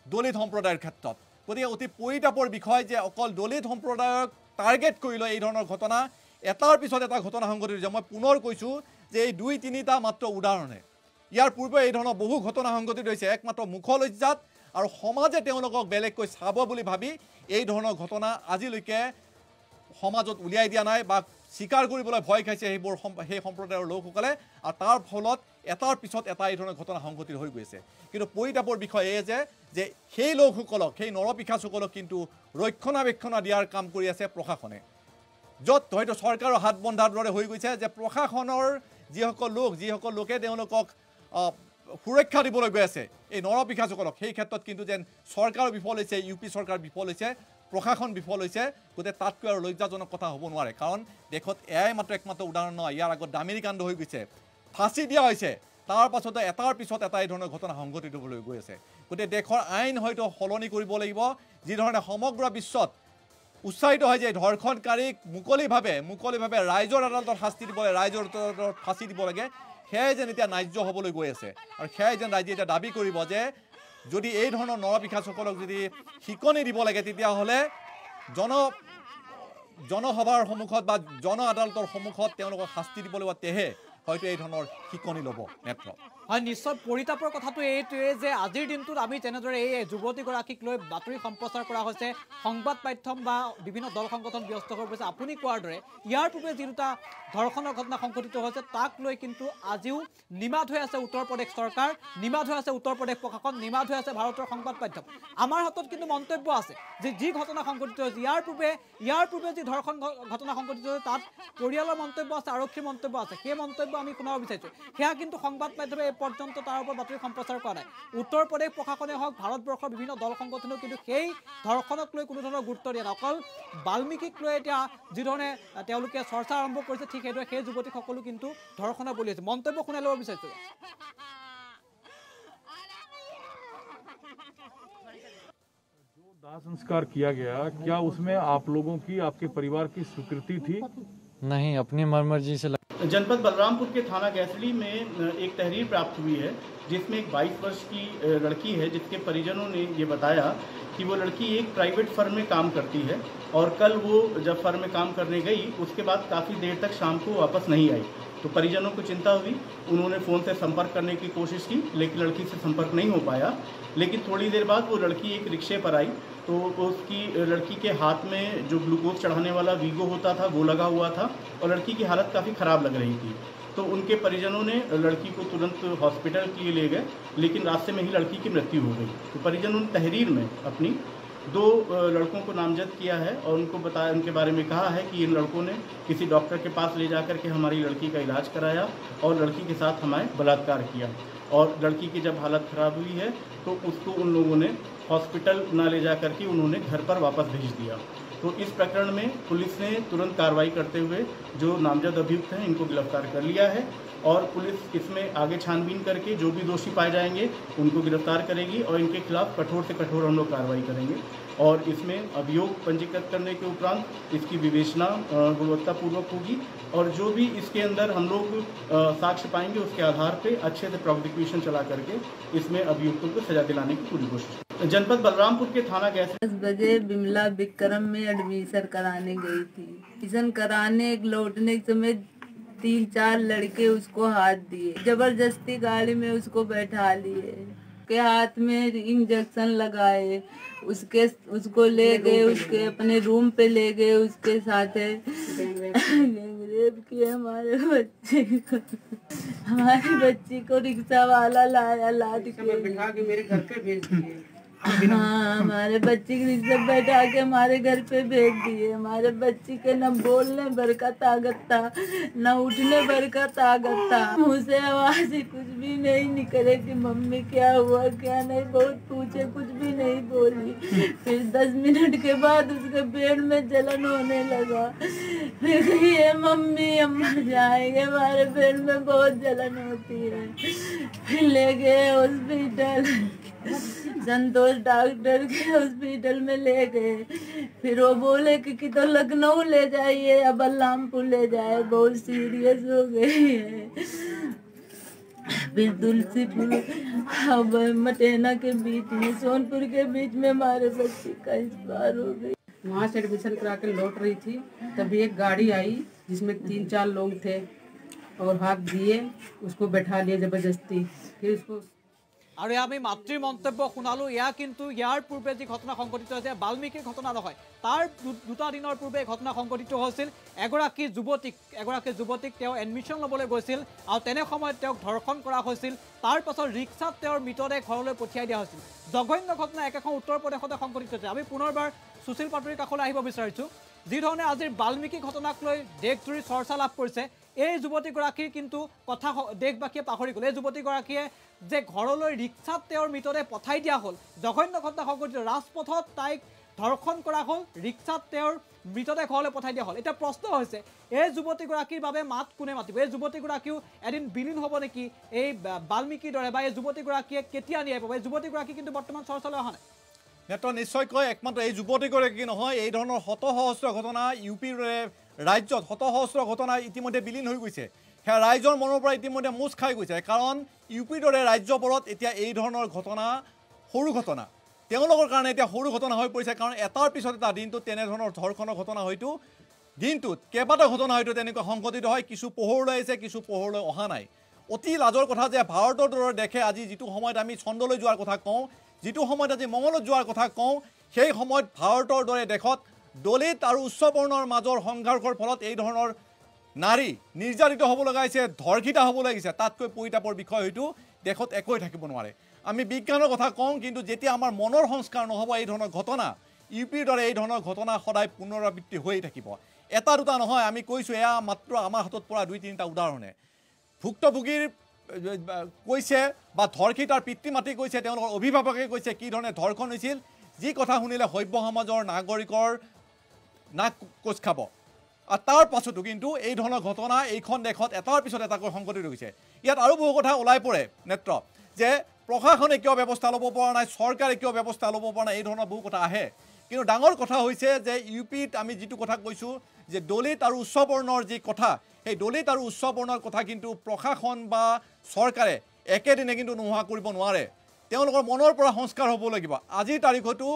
দলিত সম্প্ৰদায়ৰ ক্ষেত্ৰত গতিকে অতি পৰিতাপৰ বিষয় যে অকল দলিত সম্প্ৰদায়ক টাৰ্গেট কৰি লৈ এই ধৰণৰ ঘটনা এটাৰ পিছত এটা ঘটনা সংঘটিত হৈছে মই পুনৰ কৈছোঁ যে এই 2-3টা মাত্ৰ উদাহৰণে ইয়াৰ পূৰ্বে এই ধৰণৰ বহু ঘটনা সংঘটিত হৈছে একমাত্ৰ মুখলজ্জাত আৰু সমাজে তেওঁলোকক বেলেগকৈ চাব বুলি ভাবি এই ধৰণৰ ঘটনা আজিলৈকে সমাজত উলিয়াই দিয়া নাই বা স্বীকাৰ কৰিবলৈ ভয় খাইছে সেই সম্প্ৰদায়ৰ লোকসকলে, আৰু তাৰ ফলত এটাৰ পিছত এটা এই ধৰণৰ ঘটনা সংঘটিত হৈ গৈছে। কিন্তু পৰিতাপৰ বিষয় এই যে সেই লোকসকলক, সেই নৰপিশাচসকলক কিন্তু ৰক্ষণাবেক্ষণ দিয়াৰ কাম কৰি আছে প্ৰশাসনে, য'ত হয়তো চৰকাৰৰ হাত বন্ধাৰ দৰে হৈ গৈছে যে প্ৰশাসনৰ যিসকল লোকে তেওঁলোকক সুৰক্ষা দিবলৈ গৈ আছে এই নৰপিশাচসকলক, সেই ক্ষেত্ৰত কিন্তু যেন চৰকাৰ বিফল হৈছে, ইউ পি চৰকাৰ বিফল হৈছে, প্ৰশাসন বিফল হৈছে। গতিকে তাতকৈ আৰু লজ্জাজনক কথা হ'ব নোৱাৰে, কাৰণ দেশত এয়াই একমাত্ৰ উদাহৰণ নহয়, ইয়াৰ আগত দামিনী কাণ্ড হৈ গৈছে, ফাঁচি দিয়া হৈছে, তাৰ পাছতে এটাৰ পিছত এটা এই ধৰণৰ ঘটনা সংঘটিত হ'বলৈ গৈ আছে। গতিকে দেশৰ আইন হয়তো সলনি কৰিব লাগিব, যিধৰণে সমগ্ৰ বিশ্বত উৎসাহিত হয় যে ধৰ্ষণকাৰীক মুকলিভাৱে ৰাইজৰ আদালতত শাস্তি দিব লাগে, ৰাইজৰ আদালতত ফাঁচি দিব লাগে, সেয়াই যেন এতিয়া ন্যায্য হ'বলৈ গৈ আছে। আৰু সেয়াই যেন ৰাইজে এতিয়া দাবী কৰিব যে যদি এই ধৰণৰ নৰপিশাচসকলক যদি শিকনি দিব লাগে, তেতিয়াহ'লে জনসভাৰ সন্মুখত বা জন আদালতৰ সন্মুখত তেওঁলোকক শাস্তি দিব লাগিব, তেহে হয়তো এই ধৰণৰ শিকনি ল'ব। নেত্ৰ হয়, নিশ্চয় পৰিতাপৰ কথাটো এইটোৱে যে আজিৰ দিনটোত আমি যেনেদৰে এই যুৱতীগৰাকীক লৈ বাতৰি সম্প্ৰচাৰ কৰা হৈছে, সংবাদ মাধ্যম বা বিভিন্ন দল সংগঠন ব্যস্ত হৈ পৰিছে। আপুনি কোৱাৰ দৰে ইয়াৰ পূৰ্বে যি দুটা ধৰ্ষণৰ ঘটনা সংঘটিত হৈছে তাক লৈ কিন্তু আজিও নিমাত হৈ আছে উত্তৰ প্ৰদেশ চৰকাৰ, নিমাত হৈ আছে উত্তৰ প্ৰদেশ প্ৰশাসন, নিমাত হৈ আছে ভাৰতৰ সংবাদ মাধ্যম। আমাৰ হাতত কিন্তু মন্তব্য আছে যে যি ঘটনা সংঘটিত হৈছে, ইয়াৰ পূৰ্বে যি ধৰ্ষণ ঘটনা সংঘটিত হৈছে তাত পৰিয়ালৰ মন্তব্য আছে, আৰক্ষীৰ মন্তব্য আছে, সেই মন্তব্য আমি শুনাব বিচাৰিছোঁ। সেয়া কিন্তু সংবাদ মাধ্যমে পৰ্যন্ত তাৰ ওপৰত বাতৰি সম্প্ৰচাৰ কৰা নাই। উত্তৰ প্ৰদেশ প্ৰশাসনে হওক, ভাৰতবৰ্ষৰ বিভিন্ন দল সংগঠনেও কিন্তু সেই ধৰ্ষণক লৈ কোনো ধৰণৰ গুৰুত্ব দিয়া নাই। অকল বাল্মীকিক লৈ এতিয়া যিধৰণে তেওঁলোকে চৰ্চা আৰম্ভ কৰিছে, ঠিক সেইদৰে সেই যুৱতীসকলো কিন্তু ধৰ্ষণৰ বলি হৈছে। মন্তব্য শুনাই ল'ব বিচাৰিছোঁ। जो दाह संस्कार किया गया, क्या उसमें आप लोगों की, आपके परिवार की स्वीकृति थी? नहीं, अपनी मर्जी से जनपद बलरामपुर के थाना गैसली में एक तहरीर प्राप्त हुई है जिसमें एक 22 वर्ष की लड़की है, जिसके परिजनों ने ये बताया कि वो लड़की एक प्राइवेट फर्म में काम करती है और कल वो जब फर्म में काम करने गई उसके बाद काफ़ी देर तक शाम को वापस नहीं आई। तो परिजनों को चिंता हुई, उन्होंने फ़ोन से संपर्क करने की कोशिश की लेकिन लड़की से संपर्क नहीं हो पाया। लेकिन थोड़ी देर बाद वो लड़की एक रिक्शे पर आई तो उसकी लड़की के हाथ में जो ग्लूकोज चढ़ाने वाला वीगो होता था वो लगा हुआ था और लड़की की हालत काफ़ी ख़राब लग रही थी। तो उनके परिजनों ने लड़की को तुरंत हॉस्पिटल के लिए ले गए, लेकिन रास्ते में ही लड़की की मृत्यु हो गई। तो परिजनों ने तहरीर में अपनी 2 लड़कों को नामजद किया है और उनको बताया, उनके बारे में कहा है कि इन लड़कों ने किसी डॉक्टर के पास ले जाकर के हमारी लड़की का इलाज कराया और लड़की के साथ हमारे बलात्कार किया और लड़की की जब हालत ख़राब हुई है तो उसको उन लोगों ने हॉस्पिटल ना ले जा करके उन्होंने घर पर वापस भेज दिया। तो इस प्रकरण में पुलिस ने तुरंत कार्रवाई करते हुए जो नामजद अभियुक्त हैं इनको गिरफ्तार कर लिया है और पुलिस इसमें आगे छानबीन करके जो भी दोषी पाए जाएंगे उनको गिरफ्तार करेगी और इनके खिलाफ कठोर से कठोर हम लोग कार्रवाई करेंगे और इसमें अभियोग पंजीकृत करने के उपरांत इसकी विवेचना गुणवत्तापूर्वक होगी और जो भी इसके अंदर हम लोग साक्ष्य पाएंगे उसके आधार पर अच्छे से प्रोसिक्यूशन चला करके इसमें अभियुक्तों को सजा दिलाने की पूरी कोशिश। जनपद बलरामपुर के थाना गैस 10 बजे बिमला विक्रम में एडमिशन कराने गई थी। एडमिशन कराने लौटने के समय 3-4 लड़के उसको हाथ दिए, जबरदस्ती गाड़ी में उसको बैठा लिए, के हाथ में इंजेक्शन लगाए, उसको ले गए, उसके अपने रूम पे ले गए, उसके साथ गैंगरेप किए हमारी बच्ची को रिक्शा वाला लाया, लाद के बिठा के मेरे घर पे भेज दिए। हाँ, हमारे बच्ची की रिक्शा बैठा के हमारे घर पे भेज दिए। हमारे बच्ची के न बोलने भर का ताकत था न उठने भर का ताकत था, मुँह से आवाज ही कुछ भी नहीं निकले कि मम्मी क्या हुआ क्या नहीं, बहुत पूछे कुछ भी नहीं बोली। फिर 10 मिनट के बाद उसके पेट में जलन होने लगा, फिर ये मम्मी हम मर जाएंगे, हमारे पेट में बहुत जलन होती है। फिर ले गए हॉस्पिटल, संतोष डॉक्टर के हॉस्पिटल में ले गए। फिर वो बोले कि तो लखनऊ ले जाइए या बलरामपुर ले जाए, बहुत सीरियस हो गई है। फिर तुलसीपुर मटेना के बीच में, सोनपुर के बीच में हमारे बच्चे का एक्सपायर हो गई। वहाँ से एडमिशन करा के लौट रही थी, तभी एक गाड़ी आई जिसमें 3-4 लोग थे और हाथ दिए, उसको बैठा लिया जबरदस्ती। फिर उसको আৰু আমি মাতৃৰ মন্তব্য শুনালো ইয়া কিন্তু ইয়াৰ পূৰ্বে যি ঘটনা সংঘটিত হৈছে বাল্মীকিৰ ঘটনা নহয় তাৰ দুটা দিনৰ পূৰ্বে ঘটনা সংঘটিত হৈছিল এগৰাকী যুৱতীক তেওঁ এডমিশ্যন ল'বলৈ গৈছিল আৰু তেনে সময়ত তেওঁক ধৰ্ষণ কৰা হৈছিল তাৰ পাছত ৰিক্সাত তেওঁৰ মৃতদেহ ঘৰলৈ পঠিয়াই দিয়া হৈছিল জঘন্য ঘটনা একেখন উত্তৰ প্ৰদেশতে সংঘটিত হৈছে আমি পুনৰবাৰ সুশীল পাটুৰীৰ কাষলৈ আহিব বিচাৰিছোঁ যি ধৰণে আজিৰ বাল্মীকি ঘটনাক লৈ দেশজুৰি চৰ্চা লাভ কৰিছে এই যুৱতীগৰাকীৰ কিন্তু কথা দেশবাসীয়ে পাহৰি গ'ল এই যুৱতীগৰাকীয়ে যে ঘৰলৈ ৰিক্সাত তেওঁৰ মৃতদেহ পঠাই দিয়া হ'ল জঘন্য ঘটনা সংঘটিত ৰাজপথত তাইক ধৰ্ষণ কৰা হ'ল ৰিক্সাত তেওঁৰ মৃতদেহ ঘৰলৈ পঠাই দিয়া হ'ল এতিয়া প্ৰশ্ন হৈছে এই যুৱতীগৰাকীৰ বাবে মাত কোনে মাতিব এই যুৱতীগৰাকীও এদিন বিলীন হ'ব নেকি এই বাল্মীকিৰ দৰে বা এই যুৱতীগৰাকীয়ে কেতিয়া ন্যায় পাব এই যুৱতীগৰাকী কিন্তু বৰ্তমান চৰ্চালৈ অহা নাই নেত্ৰ নিশ্চয়কৈ একমাত্ৰ এই যুৱতীগৰাকী নহয় এই ধৰণৰ শত সহস্ৰ ঘটনা ইউপিৰ ৰাজ্যত শত সহস্ৰ ঘটনা ইতিমধ্যে বিলীন হৈ গৈছে সেয়া ৰাইজৰ মনৰ পৰা ইতিমধ্যে মোচ খাই গৈছে কাৰণ ইউপিৰ দৰে ৰাজ্যবোৰত এতিয়া এই ধৰণৰ ঘটনা সৰু ঘটনা তেওঁলোকৰ কাৰণে এতিয়া সৰু ঘটনা হৈ পৰিছে কাৰণ এটাৰ পিছত এটা দিনটোত তেনেধৰণৰ ধৰ্ষণৰ ঘটনা হয়তো দিনটোত কেইবাটাও ঘটনা হয়তো তেনেকুৱা সংঘটিত হয় কিছু পোহৰলৈ আহিছে কিছু পোহৰলৈ অহা নাই অতি লাজৰ কথা যে ভাৰতৰ দৰে দেশে আজি যিটো সময়ত আমি চন্দ্ৰলৈ যোৱাৰ কথা কওঁ যিটো সময়ত আজি মঙ্গলত যোৱাৰ কথা কওঁ সেই সময়ত ভাৰতৰ দৰে দেশত দলিত আৰু উচ্চবৰ্ণৰ মাজৰ সংঘৰ্ষৰ ফলত এই ধৰণৰ নাৰী নিৰ্যাতিত হ'ব লগা হৈছে ধৰ্ষিতা হ'ব লাগিছে তাতকৈ পৰিতাপৰ বিষয় হয়তো দেশত একোৱেই থাকিব নোৱাৰে আমি বিজ্ঞানৰ কথা কওঁ কিন্তু যেতিয়া আমাৰ মনৰ সংস্কাৰ নহ'ব এই ধৰণৰ ঘটনা ইউপিৰ দৰে এই ধৰণৰ ঘটনা সদায় পুনৰাবৃত্তি হৈয়ে থাকিব এটা দুটা নহয় আমি কৈছোঁ এয়া মাত্ৰ আমাৰ হাতত পৰা 2-3টা উদাহৰণে ভুক্তভোগীৰ কৈছে বা ধৰ্ষিতাৰ পিতৃ মাতৃ কৈছে তেওঁলোকৰ অভিভাৱকে কৈছে কি ধৰণে ধৰ্ষণ হৈছিল যি কথা শুনিলে সভ্য সমাজৰ নাগৰিকৰ নাক কোচ খাব আৰু তাৰ পাছতো কিন্তু এই ধৰণৰ ঘটনা এইখন দেশত এটাৰ পিছত এটাকৈ সংঘটিত হৈছে ইয়াত আৰু বহু কথা ওলাই পৰে নেত্ৰ যে প্ৰশাসনে কিয় ব্যৱস্থা ল'ব পৰা নাই চৰকাৰে কিয় ব্যৱস্থা ল'ব পৰা নাই এই ধৰণৰ বহু কথা আহে কিন্তু ডাঙৰ কথা হৈছে যে ইউপিত আমি যিটো কথা কৈছোঁ যে দলিত আৰু উচ্চবৰ্ণৰ যি কথা সেই দলিত আৰু উচ্চবৰ্ণৰ কথা কিন্তু প্ৰশাসন বা চৰকাৰে একেদিনে কিন্তু নোহোৱা কৰিব নোৱাৰে তেওঁলোকৰ মনৰ পৰা সংস্কাৰ হ'ব লাগিব আজিৰ তাৰিখতো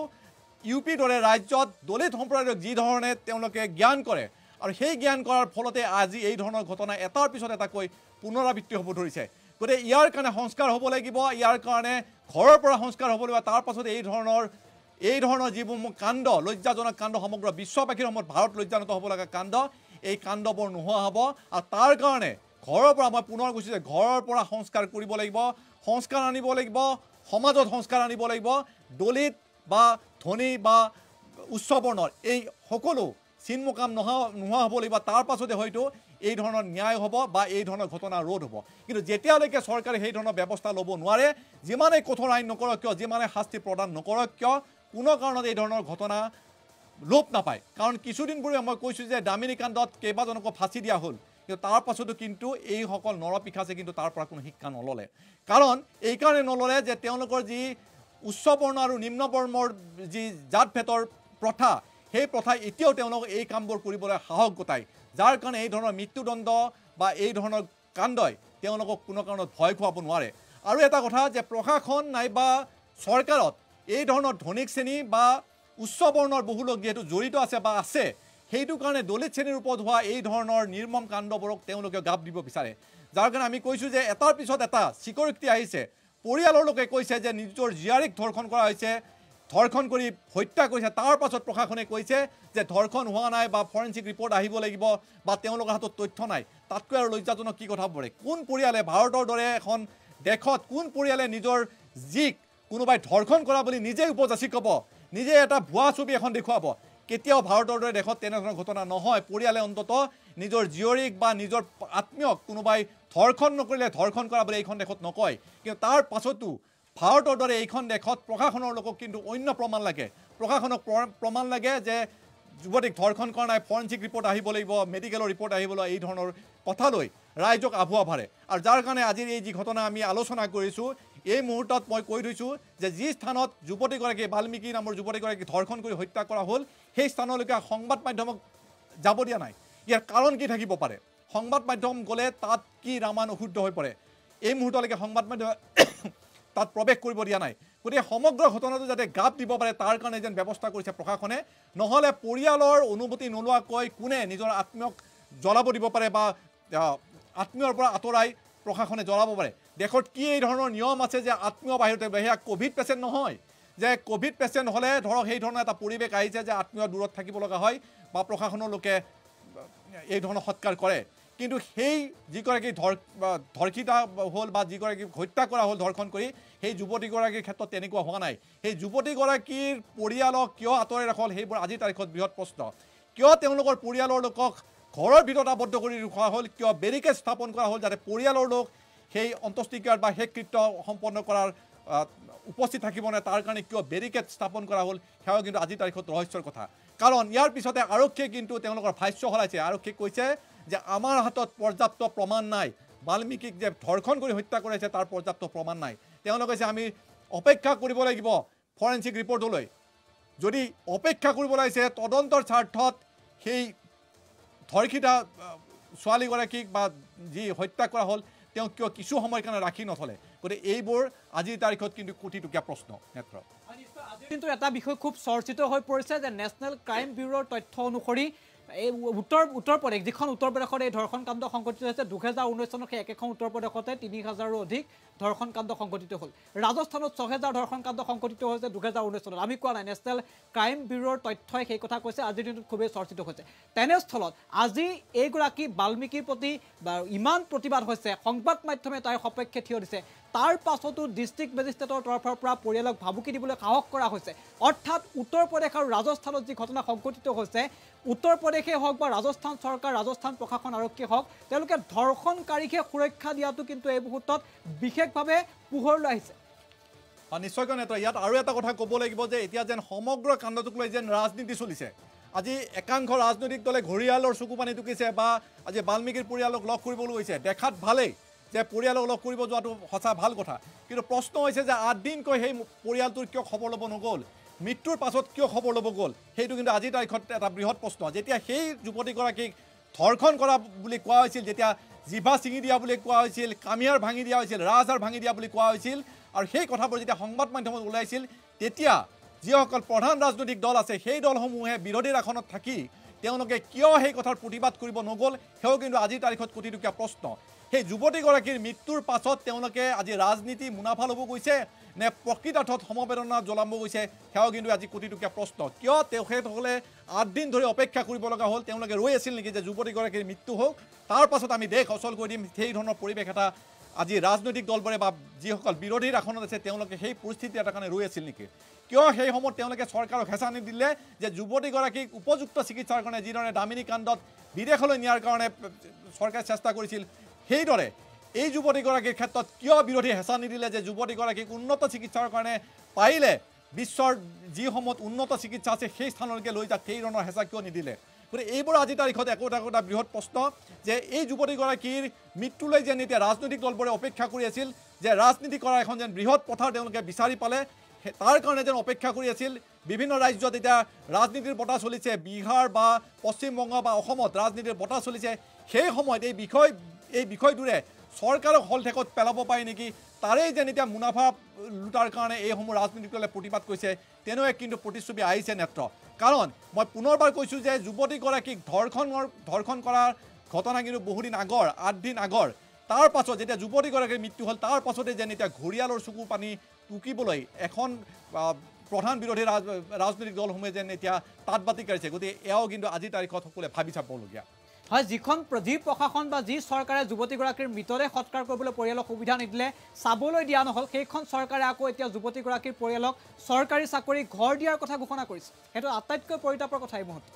ইউপিৰ দৰে ৰাজ্যত দলিত সম্প্ৰদায়ক যি ধৰণে তেওঁলোকে জ্ঞান কৰে আৰু সেই জ্ঞান কৰাৰ ফলতে আজি এই ধৰণৰ ঘটনা এটাৰ পিছত এটাকৈ পুনৰাবৃত্তি হ'ব ধৰিছে গতিকে ইয়াৰ কাৰণে সংস্কাৰ হ'ব লাগিব ইয়াৰ কাৰণে ঘৰৰ পৰা সংস্কাৰ হ'ব লাগিব তাৰ পাছত এই ধৰণৰ যিবোৰ কাণ্ড লজ্জাজনক কাণ্ড সমগ্ৰ বিশ্ববাসীৰ সময়ত ভাৰত লজ্জানত হ'ব লগা কাণ্ড এই কাণ্ডবোৰ নোহোৱা হ'ব আৰু তাৰ কাৰণে ঘৰৰ পৰা মই পুনৰ কৈছোঁ যে ঘৰৰ পৰা সংস্কাৰ কৰিব লাগিব সংস্কাৰ আনিব লাগিব সমাজত সংস্কাৰ আনিব লাগিব দলিত বা ধনী বা উচ্চবৰ্ণৰ এই সকলো চিনমুকাম নোহোৱা হ'ব লাগিব তাৰ পাছতে হয়তো এই ধৰণৰ ন্যায় হ'ব বা এই ধৰণৰ ঘটনা ৰোধ হ'ব কিন্তু যেতিয়ালৈকে চৰকাৰে সেই ধৰণৰ ব্যৱস্থা ল'ব নোৱাৰে যিমানে কঠোৰ আইন নকৰক কিয় যিমানে শাস্তি প্ৰদান নকৰক কিয় কোনো কাৰণত এই ধৰণৰ ঘটনা লোপ নাপায় কাৰণ কিছুদিন পূৰ্বে মই কৈছোঁ যে দামিনী কাণ্ডত কেইবাজনকো ফাঁচি দিয়া হ'ল কিন্তু তাৰ পাছতো কিন্তু এইসকল নৰপিশাচে কিন্তু তাৰ পৰা কোনো শিক্ষা নল'লে কাৰণ এইকাৰণে নল'লে যে তেওঁলোকৰ যি উচ্চবৰ্ণ আৰু নিম্নবৰ্ণৰ যি জাত ভেদৰ প্ৰথা সেই প্ৰথাই এতিয়াও তেওঁলোকক এই কামবোৰ কৰিবলৈ সাহস গোটায় যাৰ কাৰণে এই ধৰণৰ মৃত্যুদণ্ড বা এই ধৰণৰ কাণ্ডই তেওঁলোকক কোনো কাৰণত ভয় খুৱাব নোৱাৰে আৰু এটা কথা যে প্ৰশাসন নাইবা চৰকাৰত এই ধৰণৰ ধনিক শ্ৰেণী বা উচ্চবৰ্ণৰ বহু লোক যিহেতু জড়িত আছে বা আছে সেইটো কাৰণে দলিত শ্ৰেণীৰ ওপৰত হোৱা এই ধৰণৰ নিৰ্মম কাণ্ডবোৰক তেওঁলোকে গাপ দিব বিচাৰে যাৰ কাৰণে আমি কৈছোঁ যে এটাৰ পিছত এটা স্বীকৰোক্তি আহিছে পৰিয়ালৰ লোকে কৈছে যে নিজৰ জীয়াৰীক ধৰ্ষণ কৰা হৈছে ধৰ্ষণ কৰি হত্যা কৰিছে তাৰ পাছত প্ৰশাসনে কৈছে যে ধৰ্ষণ হোৱা নাই বা ফৰেনচিক ৰিপৰ্ট আহিব লাগিব বা তেওঁলোকৰ হাতত তথ্য নাই তাতকৈ আৰু লজ্জাজনক কি কথা পৰে কোন পৰিয়ালে ভাৰতৰ দৰে এখন দেশত কোন পৰিয়ালে নিজৰ জীক কোনোবাই ধৰ্ষণ কৰা বুলি নিজে উপযাচি ক'ব নিজে এটা ভুৱা ছবি এখন দেখুৱাব কেতিয়াও ভাৰতৰ দৰে দেশত তেনেধৰণৰ ঘটনা নহয় পৰিয়ালে অন্তত নিজৰ জীয়ৰীক বা নিজৰ আত্মীয়ক কোনোবাই ধৰ্ষণ নকৰিলে ধৰ্ষণ কৰা বুলি এইখন দেশত নকয় কিন্তু তাৰ পাছতো ভাৰতৰ দৰে এইখন দেশত প্ৰশাসনৰ লোকক কিন্তু অন্য প্ৰমাণ লাগে প্ৰশাসনক প্ৰমাণ লাগে যে যুৱতীক ধৰ্ষণ কৰা নাই ফৰেনচিক ৰিপৰ্ট আহিব লাগিব মেডিকেলৰ ৰিপৰ্ট আহিব লাগিব এই ধৰণৰ কথালৈ ৰাইজক আভুৱা ভাৰে আৰু যাৰ কাৰণে আজিৰ এই যি ঘটনা আমি আলোচনা কৰিছোঁ এই মুহূৰ্তত মই কৈ থৈছোঁ যে যি স্থানত যুৱতীগৰাকী বাল্মীকি নামৰ যুৱতীগৰাকী ধৰ্ষণ কৰি হত্যা কৰা হ'ল সেই স্থানলৈকে সংবাদ মাধ্যমক যাব দিয়া নাই ইয়াৰ কাৰণ কি থাকিব পাৰে সংবাদ মাধ্যম গ'লে তাত কি ৰামায়ণ অশুদ্ধ হৈ পৰে এই মুহূৰ্তলৈকে সংবাদ মাধ্যমে তাত প্ৰৱেশ কৰিব দিয়া নাই গতিকে সমগ্ৰ ঘটনাটো যাতে গাপ দিব পাৰে তাৰ কাৰণে যেন ব্যৱস্থা কৰিছে প্ৰশাসনে নহ'লে পৰিয়ালৰ অনুমতি নোলোৱাকৈ কোনে নিজৰ আত্মীয়ক জ্বলাব দিব পাৰে বা আত্মীয়ৰ পৰা আঁতৰাই প্ৰশাসনে জনাব পাৰে দেশত কি এই ধৰণৰ নিয়ম আছে যে আত্মীয় বাহিৰতে সেয়া কোভিড পেচেণ্ট নহয় যে কোভিড পেচেণ্ট হ'লে ধৰক সেই ধৰণৰ এটা পৰিৱেশ আহিছে যে আত্মীয় দূৰত থাকিব লগা হয় বা প্ৰশাসনৰ লোকে এই ধৰণৰ সৎকাৰ কৰে কিন্তু সেই যিগৰাকী ধৰ্ষিতা হ'ল বা যিগৰাকী হত্যা কৰা হ'ল ধৰ্ষণ কৰি সেই যুৱতীগৰাকীৰ ক্ষেত্ৰত তেনেকুৱা হোৱা নাই সেই যুৱতীগৰাকীৰ পৰিয়ালক কিয় আঁতৰাই ৰাখল সেইবোৰ আজিৰ তাৰিখত বৃহৎ প্ৰশ্ন কিয় তেওঁলোকৰ পৰিয়ালৰ লোকক ঘৰৰ ভিতৰত আবদ্ধ কৰি ৰখা হ'ল কিয় বেৰিকেড স্থাপন কৰা হ'ল যাতে পৰিয়ালৰ লোক সেই অন্ত্যেষ্টিক্ৰিয়া বা শেষ কৃত্য সম্পন্ন কৰাৰ উপস্থিত থাকিব নে তাৰ কাৰণে কিয় বেৰিকেড স্থাপন কৰা হ'ল সেয়াও কিন্তু আজিৰ তাৰিখত ৰহস্যৰ কথা কাৰণ ইয়াৰ পিছতে আৰক্ষীয়ে কিন্তু তেওঁলোকৰ ভাষ্য সলাইছে আৰক্ষীয়ে কৈছে যে আমাৰ হাতত পৰ্যাপ্ত প্ৰমাণ নাই বাল্মীকিক যে ধৰ্ষণ কৰি হত্যা কৰিছে তাৰ পৰ্যাপ্ত প্ৰমাণ নাই তেওঁলোকে কৈছে আমি অপেক্ষা কৰিব লাগিব ফৰেনচিক ৰিপৰ্টলৈ যদি অপেক্ষা কৰিব লাগিছে তদন্তৰ স্বাৰ্থত সেই ধৰ্ষিতা ছোৱালীগৰাকীক বা যি হত্যা কৰা হ'ল তেওঁ কিয় কিছু সময়ৰ কাৰণে ৰাখি নথলে গতিকে এইবোৰ আজিৰ তাৰিখত কিন্তু কোটিটুকীয়া প্ৰশ্ন নেত্ৰ কিন্তু এটা বিষয় খুব চৰ্চিত হৈ পৰিছে যে নেশ্যনেল ক্ৰাইম ব্যুৰোৰ তথ্য অনুসৰি এই উত্তৰ প্ৰদেশ যিখন উত্তৰ প্ৰদেশত এই ধৰ্ষণ কাণ্ড সংঘটিত হৈছে 2019 চনত সেই একেখন উত্তৰ প্ৰদেশতে 3000ৰো অধিক ধৰ্ষণ কাণ্ড সংঘটিত হ'ল ৰাজস্থানত 6000 ধৰ্ষণ কাণ্ড সংঘটিত হৈছে 2019 চনত আমি কোৱা নাই নেশ্যনেল ক্ৰাইম ব্যুৰোৰ তথ্যই সেই কথা কৈছে আজিৰ দিনটোত খুবেই চৰ্চিত হৈছে তেনেস্থলত আজি এইগৰাকী বাল্মীকিৰ প্ৰতি ইমান প্ৰতিবাদ হৈছে সংবাদ মাধ্যমে তাইৰ সপক্ষে থিয় দিছে তাৰ পাছতো ডিষ্ট্ৰিক্ট মেজিষ্ট্ৰেটৰ তৰফৰ পৰা পৰিয়ালক ভাবুকি দিবলৈ সাহস কৰা হৈছে অৰ্থাৎ উত্তৰ প্ৰদেশ আৰু ৰাজস্থানত যি ঘটনা সংঘটিত হৈছে উত্তৰ প্ৰদেশে হওক বা ৰাজস্থান চৰকাৰ ৰাজস্থান প্ৰশাসন আৰক্ষী হওক তেওঁলোকে ধৰ্ষণকাৰীকে সুৰক্ষা দিয়াটো কিন্তু এই মুহূৰ্তত বিশেষভাৱে পোহৰলৈ আহিছে নিশ্চয়কৈ নেত্ৰ ইয়াত আৰু এটা কথা ক'ব লাগিব যে এতিয়া যেন সমগ্ৰ কাণ্ডটোক লৈ যেন ৰাজনীতি চলিছে আজি একাংশ ৰাজনৈতিক দলে ঘৰিয়ালৰ চকু পানী টুকিছে বা আজি বাল্মীকিৰ পৰিয়ালক লগ কৰিবলৈ গৈছে দেখাত ভালেই যে পৰিয়ালক লগ কৰিব যোৱাটো সঁচা ভাল কথা কিন্তু প্ৰশ্ন হৈছে যে 8 দিনকৈ সেই পৰিয়ালটোৰ কিয় খবৰ ল'ব নগ'ল মৃত্যুৰ পাছত কিয় খবৰ ল'ব গ'ল সেইটো কিন্তু আজিৰ তাৰিখত এটা বৃহৎ প্ৰশ্ন যেতিয়া সেই যুৱতীগৰাকীক ধৰ্ষণ কৰা বুলি কোৱা হৈছিল যেতিয়া জিভা ছিঙি দিয়া বুলি কোৱা হৈছিল কামিয়াৰ ভাঙি দিয়া হৈছিল ৰাজহাড় ভাঙি দিয়া বুলি কোৱা হৈছিল আৰু সেই কথাবোৰ যেতিয়া সংবাদ মাধ্যমত ওলাইছিল তেতিয়া যিসকল প্ৰধান ৰাজনৈতিক দল আছে সেই দলসমূহে বিৰোধীৰ আসনত থাকি তেওঁলোকে কিয় সেই কথাৰ প্ৰতিবাদ কৰিব নগ'ল সেয়াও কিন্তু আজিৰ তাৰিখত কোটিটুকীয়া প্ৰশ্ন সেই যুৱতীগৰাকীৰ মৃত্যুৰ পাছত তেওঁলোকে আজি ৰাজনীতি মুনাফা ল'ব গৈছে নে প্ৰকৃতাৰ্থত সমবেদনা জ্বলাব গৈছে সেয়াও কিন্তু আজি কোটিটুকীয়া প্ৰশ্ন কিয় তেখেতসকলে 8 দিন ধৰি অপেক্ষা কৰিব লগা হ'ল তেওঁলোকে ৰৈ আছিল নেকি যে যুৱতীগৰাকীৰ মৃত্যু হওক তাৰ পাছত আমি দেশ অচল কৰি দিম সেই ধৰণৰ পৰিৱেশ এটা আজি ৰাজনৈতিক দলবোৰে বা যিসকল বিৰোধীৰ আসনত আছে তেওঁলোকে সেই পৰিস্থিতি এটাৰ কাৰণে ৰৈ আছিল নেকি কিয় সেই সময়ত তেওঁলোকে চৰকাৰক হেঁচা নিদিলে যে যুৱতীগৰাকীক উপযুক্ত চিকিৎসাৰ কাৰণে যিধৰণে দামিনী কাণ্ডত বিদেশলৈ নিয়াৰ কাৰণে চৰকাৰে চেষ্টা কৰিছিল সেইদৰে এই যুৱতীগৰাকীৰ ক্ষেত্ৰত কিয় বিৰোধী হেঁচা নিদিলে যে যুৱতীগৰাকীক উন্নত চিকিৎসাৰ কাৰণে পাৰিলে বিশ্বৰ যিসমূহত উন্নত চিকিৎসা আছে সেই স্থানলৈকে লৈ যাওক সেই ধৰণৰ হেঁচা কিয় নিদিলে গতিকে এইবোৰ আজিৰ তাৰিখত একোটা বৃহৎ প্ৰশ্ন যে এই যুৱতীগৰাকীৰ মৃত্যুলৈ যেন এতিয়া ৰাজনৈতিক দলবোৰে অপেক্ষা কৰি আছিল যে ৰাজনীতি কৰা এখন যেন বৃহৎ পথাৰ তেওঁলোকে বিচাৰি পালে তাৰ কাৰণে যেন অপেক্ষা কৰি আছিল বিভিন্ন ৰাজ্যত এতিয়া ৰাজনীতিৰ বঁটা চলিছে বিহাৰ বা পশ্চিমবংগ বা অসমত ৰাজনীতিৰ বঁটা চলিছে সেই সময়ত এই বিষয়টোৰে চৰকাৰক হলঠেকত পেলাব পাৰি নেকি তাৰেই যেন এতিয়া মুনাফা লুটাৰ কাৰণে এইসমূহ ৰাজনীতিক দলে প্ৰতিবাদ কৰিছে তেনে কিন্তু প্ৰতিশ্ৰুতি আহিছে নেত্ৰ কাৰণ মই পুনৰবাৰ কৈছোঁ যে যুৱতীগৰাকীক ধৰ্ষণ কৰাৰ ঘটনা কিন্তু বহুদিন আগৰ 8 দিন আগৰ তাৰ পাছত যেতিয়া যুৱতীগৰাকীৰ মৃত্যু হ'ল তাৰ পাছতে যেন এতিয়া ঘৰিয়ালৰ চকু পানী টুকিবলৈ এখন প্ৰধান বিৰোধী ৰাজনৈতিক দলসমূহে যেন এতিয়া তাঁত বাতি কাঢ়িছে গতিকে এয়াও কিন্তু আজিৰ তাৰিখত সকলোৱে ভাবি চাবলগীয়া হয় যি প্ৰশাসন বা যি চৰকাৰে যুৱতীগৰাকীৰ মৃতদেহ সৎকাৰ কৰিবলৈ পৰিয়ালক সুবিধা নিদিলে চাবলৈ দিয়া নহ'ল সেইখন চৰকাৰে আকৌ এতিয়া যুৱতীগৰাকীৰ পৰিয়ালক চৰকাৰী চাকৰি ঘৰ দিয়াৰ কথা ঘোষণা কৰিছে সেইটো আটাইতকৈ পৰিতাপৰ কথা এই মুহূৰ্তত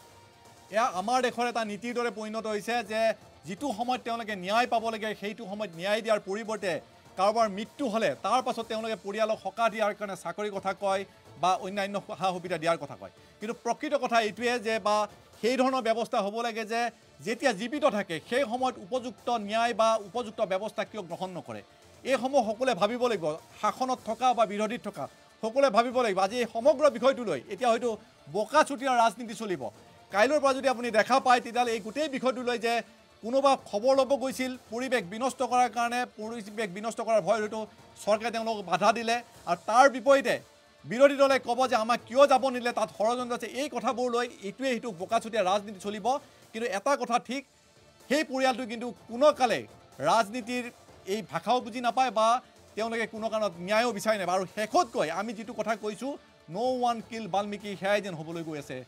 এয়া আমাৰ দেশৰ এটা নীতিৰ দৰে পৰিণত হৈছে যে যিটো সময়ত তেওঁলোকে ন্যায় পাব লাগে সেইটো সময়ত ন্যায় দিয়াৰ পৰিৱৰ্তে কাৰোবাৰ মৃত্যু হ'লে তাৰ পাছত তেওঁলোকে পৰিয়ালক সকাহ দিয়াৰ কাৰণে চাকৰি কথা কয় বা অন্যান্য সা সুবিধা দিয়াৰ কথা কয় কিন্তু প্ৰকৃত কথা এইটোৱে যে বা সেই ধৰণৰ ব্যৱস্থা হ'ব লাগে যে যেতিয়া জীৱিত থাকে সেই সময়ত উপযুক্ত ন্যায় বা উপযুক্ত ব্যৱস্থা কিয় গ্ৰহণ নকৰে এইসমূহ সকলোৱে ভাবিব লাগিব শাসনত থকা বা বিৰোধীত থকা সকলোৱে ভাবিব লাগিব আজি এই সমগ্ৰ বিষয়টো লৈ এতিয়া হয়তো বোকা চুটিয়াৰ ৰাজনীতি চলিব কাইলৈৰ পৰা যদি আপুনি দেখা পায় তেতিয়াহ'লে এই গোটেই বিষয়টো লৈ যে কোনোবা খবৰ ল'ব গৈছিল পৰিৱেশ বিনষ্ট কৰাৰ কাৰণে পৰিৱেশ বিনষ্ট কৰাৰ ভয় হয়তো চৰকাৰে তেওঁলোকক বাধা দিলে আৰু তাৰ বিপৰীতে বিৰোধী দলে ক'ব যে আমাক কিয় যাব নিদিলে তাত ষড়যন্ত্ৰ আছে এই কথাবোৰ লৈ এইটোৱে সেইটো বোকাচুতীয়া ৰাজনীতি চলিব কিন্তু এটা কথা ঠিক সেই পৰিয়ালটো কিন্তু কোনো কালে ৰাজনীতিৰ এই ভাষাও বুজি নাপায় বা তেওঁলোকে কোনো কাৰণত ন্যায়ো বিচাৰি নাপায়। আৰু শেষতকৈ আমি যিটো কথা কৈছোঁ নো ওৱান কিল বাল্মীকি সেয়াই যেন হ'বলৈ গৈ আছে।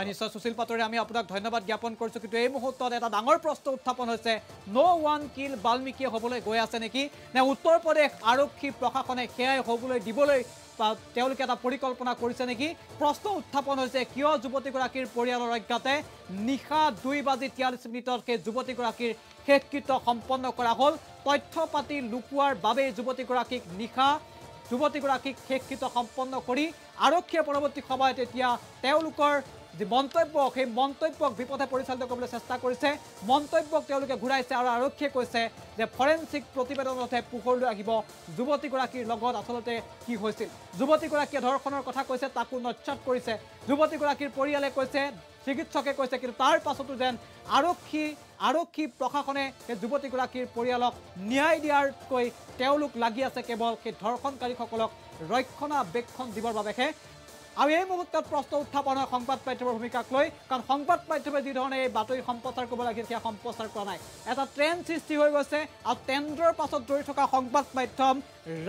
নিশ্চয় সুশীল পাটোৱাৰী, আমি আপোনাক ধন্যবাদ জ্ঞাপন কৰিছোঁ। কিন্তু এই মুহূৰ্তত এটা ডাঙৰ প্ৰশ্ন উত্থাপন হৈছে, নো ওৱান কিল বাল্মীকি হ'বলৈ গৈ আছে নেকি, নে উত্তৰ প্ৰদেশ আৰক্ষী প্ৰশাসনে সেয়াই হ'বলৈ দিবলৈ তেওঁলোকে এটা পৰিকল্পনা কৰিছে নেকি? প্ৰশ্ন উত্থাপন হৈছে, কিয় যুৱতীগৰাকীৰ পৰিয়ালৰ অজ্ঞাতে নিশা 2:43 সেই যুৱতীগৰাকীৰ শেষকৃত্য সম্পন্ন কৰা হ'ল। তথ্য পাতি লুকুৱাৰ বাবে যুৱতীগৰাকীক যুৱতীগৰাকীক শেষকৃত্য সম্পন্ন কৰি আৰক্ষীয়ে পৰৱৰ্তী সময়ত এতিয়া তেওঁলোকৰ যি মন্তব্য সেই মন্তব্যক বিপথে পৰিচালিত কৰিবলৈ চেষ্টা কৰিছে। মন্তব্যক তেওঁলোকে ঘূৰাইছে আৰু আৰক্ষীয়ে কৈছে যে ফৰেনচিক প্ৰতিবেদনতহে পোহৰলৈ আহিব যুৱতীগৰাকীৰ লগত আচলতে কি হৈছিল। যুৱতীগৰাকীয়ে ধৰ্ষণৰ কথা কৈছে, তাকো নচ্ছাত কৰিছে। যুৱতীগৰাকীৰ পৰিয়ালে কৈছে, চিকিৎসকে কৈছে, কিন্তু তাৰ পাছতো যেন আৰক্ষী প্ৰশাসনে সেই যুৱতীগৰাকীৰ পৰিয়ালক ন্যায় দিয়াৰকৈ তেওঁলোক লাগি আছে কেৱল সেই ধৰ্ষণকাৰীসকলক ৰক্ষণাবেক্ষণ দিবৰ বাবেহে। আৰু এই মুহূৰ্তত প্ৰশ্ন উত্থাপন হয় সংবাদ মাধ্যমৰ ভূমিকাক লৈ, কাৰণ সংবাদ মাধ্যমে যি ধৰণে এই বাতৰি সম্প্ৰচাৰ কৰিব লাগিছিল সেয়া সম্প্ৰচাৰ কৰা নাই। এটা ট্ৰেণ্ড সৃষ্টি হৈ গৈছে আৰু ট্ৰেণ্ডৰ পাছত দৌৰি থকা সংবাদ মাধ্যম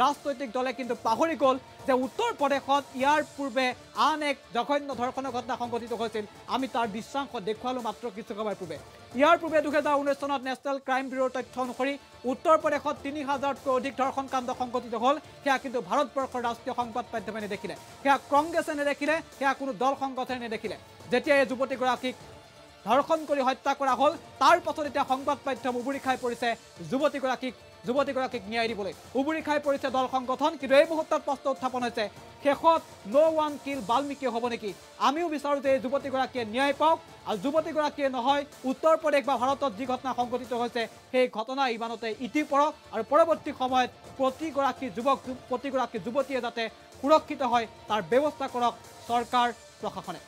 ৰাজনৈতিক দলে কিন্তু পাহৰি গ'ল যে উত্তৰ প্ৰদেশত ইয়াৰ পূৰ্বে আন এক জঘন্য ধৰ্ষণৰ ঘটনা সংঘটিত হৈছিল। আমি তাৰ দৃশ্যাংশ দেখুৱালোঁ মাত্ৰ কিছু সময় পূৰ্বে। ইয়াৰ পূৰ্বে 2019 চনত নেশ্যনেল ক্ৰাইম ব্যুৰোৰ তথ্য অনুসৰি উত্তৰ প্ৰদেশত 3000তকৈ অধিক ধৰ্ষণ কাণ্ড সংঘটিত হ'ল। সেয়া কিন্তু ভাৰতবৰ্ষৰ ৰাষ্ট্ৰীয় সংবাদ মাধ্যমে নেদেখিলে, সেয়া কংগ্ৰেছে নেদেখিলে, সেয়া কোনো দল সংগঠনে নেদেখিলে। যেতিয়া এই যুৱতীগৰাকীক ধৰ্ষণ কৰি হত্যা কৰা হ'ল, তাৰ পাছত এতিয়া সংবাদ মাধ্যম উবুৰি খাই পৰিছে যুৱতীগৰাকীক ন্যায় দিবলৈ, উবুৰি খাই পৰিছে দল সংগঠন। কিন্তু এই মুহূৰ্তত প্ৰশ্ন উত্থাপন হৈছে, শেষত নো ওৱান কিল বাল্মীকি হ'ব নেকি? আমিও বিচাৰোঁ যে এই যুৱতীগৰাকীয়ে ন্যায় পাওক, আৰু যুৱতীগৰাকীয়ে নহয় উত্তৰ প্ৰদেশ বা ভাৰতত যি ঘটনা সংঘটিত হৈছে সেই ঘটনা ইমানতে ইতি পৰক, আৰু পৰৱৰ্তী সময়ত প্ৰতিগৰাকী যুৱতীয়ে যাতে সুৰক্ষিত হয় তাৰ ব্যৱস্থা কৰক চৰকাৰ প্ৰশাসনে।